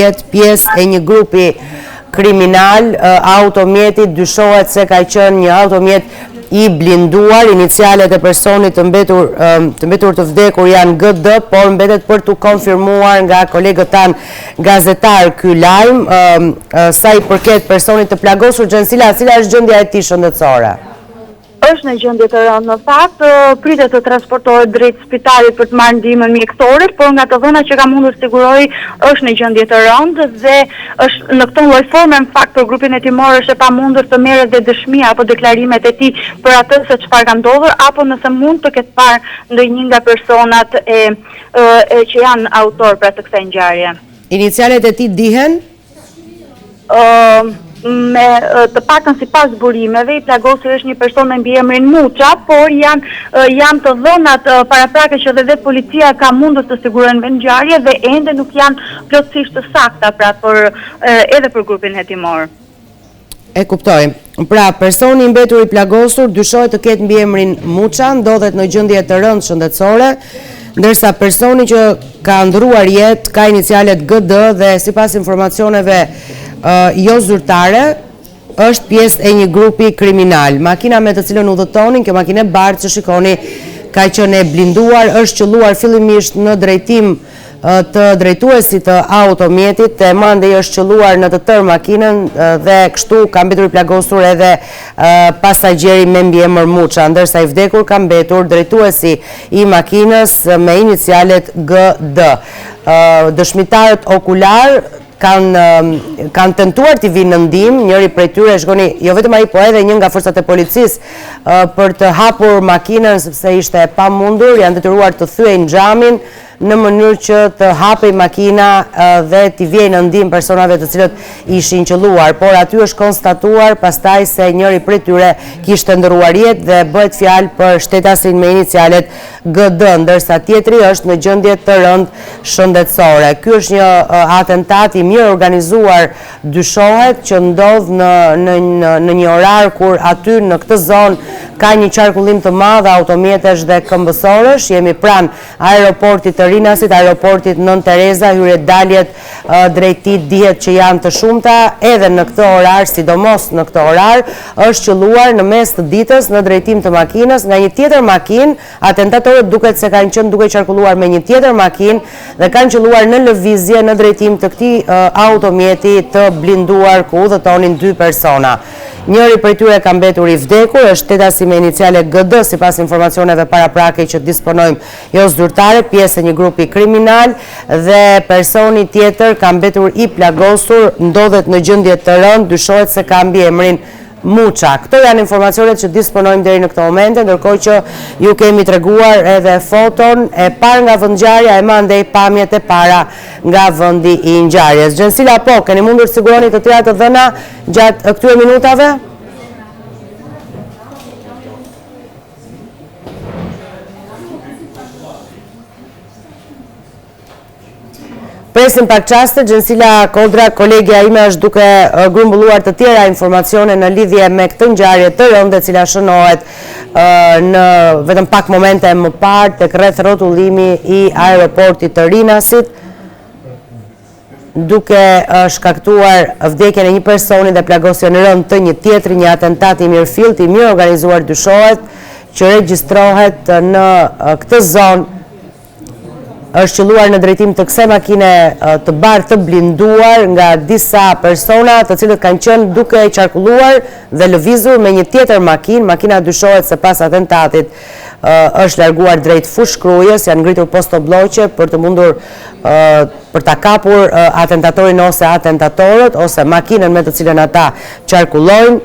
jetë pjesë e një grupi kriminal. Automjetit dyshohet se ka qenë një automjet i blinduar. Inicialet e personit të mbetur të vdekur janë GD, por mbetet për të konfirmuar nga kolegët tanë gazetar ky lajm. Sa i përket personit të plagosur, Gjensila, cila është gjendja e tij shëndetësore? Është në gjendje të rëndë në fakt, pritet të transportohet drejt spitalit për të marrë ndihmën mjekësore, por nga të dhëna që ka mundur siguroj është në gjendje të rëndë dhe është në këtë lloj forme në fakt për grupin e timor është e pamundur të merret dhe dëshmia apo deklarimet e tij për atë se çfarë ka ndodhur apo nëse mund të ketë parë ndonjë nga personat që janë autor për atë kësaj ngjarje. Inicialet e tij dihen? Me të paktën sipas burimeve, i plagosur është një person me mbiemrin Muça, por janë të dhënat paraprake që dhe vetë policia ka mundur të sigurojnë me ngjarje dhe ende nuk janë plotësisht të sakta edhe për grupin hetimor. E kuptoj. Pra, personi i mbetur i plagosur dyshohet të ketë mbiemrin Muça, ndodhet në gjendje të rëndë shëndetësore, ndërsa personi që ka ndruar jetë ka inicialet GD dhe sipas informacioneve jo zyrtare, është pjesë e një grupi kriminal. Makina me të cilën udhëtonin, kjo makinë e bardhë që shikoni ka qenë e blinduar, është qelluar fillimisht në drejtim të drejtuesit të automjetit, e mandej është qelluar në të tërë makinën dhe kështu ka mbetur i plagosur edhe pasagjeri me mbiemër Muça, ndërsa i vdekur ka mbetur drejtuesi i makinës me inicialet GD. Dëshmitarët okular kanë tentuar t'i vinë në ndihmë, njëri prej tyre shkoni, jo vetëm ai, po edhe një nga forcat e policisë për të hapur makinën sepse ishte e pamundur, janë detyruar të thyejnë xhamin në mënyrë që të hapej makina dhe t'i vijnë në ndihmë personave të cilët ishin qelluar, por aty është konstatuar pastaj se njëri prej tyre kishte ndëruar jetë dhe bëhet fjalë për shtetasin me inicialet GD, ndërsa tjetri është në gjendje të rëndë shëndetësore. Ky është një atentat i mirë organizuar, dyshohet që ndodh në një orar kur aty në këtë zonë ka një qarkullim të madh automjetesh dhe këmbësorësh. Jemi pranë aeroportit të Rinasit, aeroportit Nën Tereza, hyrjet daljet drejtit dihet që janë të shumta, edhe në këtë orar, sidomos në këtë orar, është qelluar në mes të ditës në drejtim të makinës nga një tjetër makinë. Atentatorët duket se kanë qenë duke qarkulluar me një tjetër makinë dhe kanë qelluar në lëvizje në drejtim të këtij automjeti të blinduar ku udhëtonin dy persona. Njëri prej tyre ka mbetur i vdekur, është shtetasi me iniciale GD, sipas informacioneve paraprake që disponojmë jo zyrtare, pjesë e një grupi kriminal, dhe personi tjetër ka mbetur i plagosur, ndodhet në gjendje të rëndë, dyshohet se ka mbiemrin Muça. Këto janë informacionet që disponojmë deri në këtë moment, ndërkohë që ju kemi treguar edhe foton e parë nga vendngjarja e mandej pamjet e para nga vendi i ngjarjes. Gjensila, po, keni mundur të siguroni të tjera të dhëna gjatë këtyre minutave? Presim pak qaste, Gjensila Kodra, kolegja ime është duke grumbulluar të tjera informacione në lidhje me këtë ngjarje të rëndë, e cila shënohet në vetëm pak momente më parë tek rreth rrotullimi i aeroportit të Rinasit, duke shkaktuar vdekjen e një personi dhe plagosjen rënd të një tjetri, një atentat i mirëfillt, i mirë organizuar dyshohet, që regjistrohet në këtë zonë. Është qelluar në drejtim të kësaj makine të bardhë të blinduar nga disa persona të cilët kanë qenë duke qarkulluar dhe lëvizur me një tjetër makinë. Makina dyshohet se pas atentatit është larguar drejt fushkrujës, janë ngritur postobloqe për të mundur për ta kapur atentatorin ose atentatorët ose makinën me të cilën ata qarkullojnë.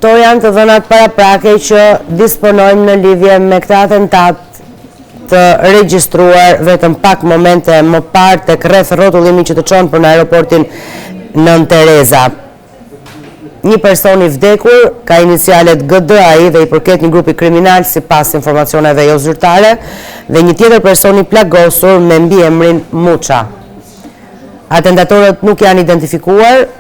Këto janë të dhënat paraprake që disponojmë në lidhje me këtë atentat të regjistruar vetëm pak momente më parë tek rreth rrotullimi që të çon për në aeroportin Nën Tereza. Një person i vdekur ka inicialet GD ai dhe i përket një grupi kriminal sipas informacioneve jo zyrtare, dhe një tjetër person i plagosur me mbiemrin Muça. Atentatorët nuk janë identifikuar.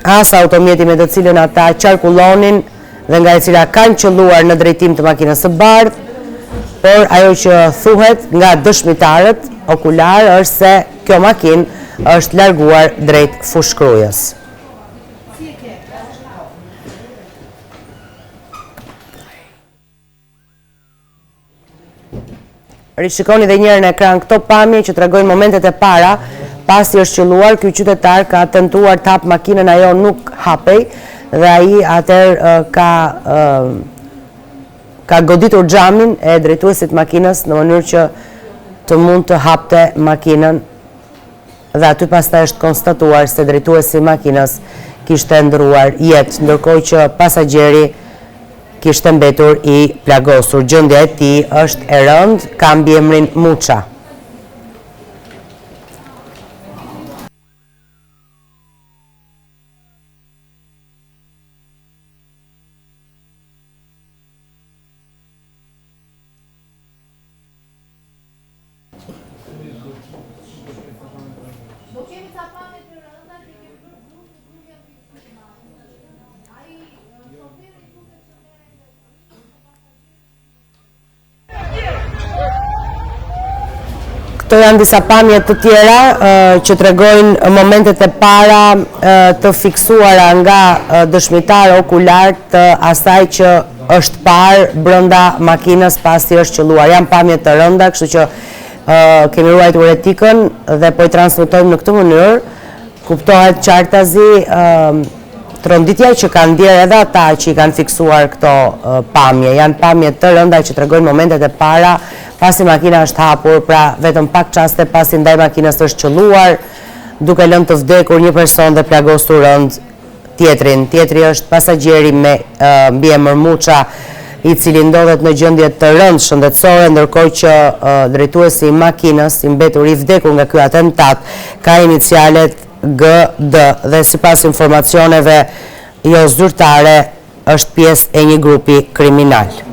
as automjeti me të cilën ata qarkullonin dhe nga e cila kanë qëlluar në drejtim të makinës së bardhë, por ajo që thuhet nga dëshmitarët okular është se kjo makinë është larguar drejt fushkrujës. Rishikoni dhe njërë në ekran këto pamje që tregojnë momentet e para, pasi është qelluar, ky qytetar ka tentuar të hap makinën, ajo nuk hapej dhe ai atëherë ka goditur xhamin e drejtuesit makinës në mënyrë që të mund të hapte makinën dhe aty pastaj është konstatuar se drejtuesi i makinës kishte ndruar jetë, ndërkohë që pasagjeri kishte mbetur i plagosur. Gjendja e tij është e rëndë, ka mbiemrin Muça. Këto janë disa pamje të tjera që tregojnë momentet e para të fiksuara nga dëshmitar okular të asaj që është parë brenda makinës pasi është qelluar. Janë pamje të rënda, kështu që kemi ruajtur etikën dhe po i transmetojmë në këtë mënyrë. Kuptohet qartazi tronditja që kanë ndjerë edhe ata që i kanë fiksuar këto pamje. Janë pamje të rënda që tregojnë momentet e para pasi makina është hapur, pra vetëm pak çaste pasi ndaj makinës është qelluar, duke lënë të vdekur një person dhe plagosur rënd tjetrin. Tjetri është pasagjeri me mbiemër Muça, i cili ndodhet në gjendje të rëndë shëndetësore, ndërkohë që drejtuesi i makinës, i mbetur i vdekur nga ky atentat, ka inicialet GD dhe sipas informacioneve jo zyrtare është pjesë e një grupi kriminal.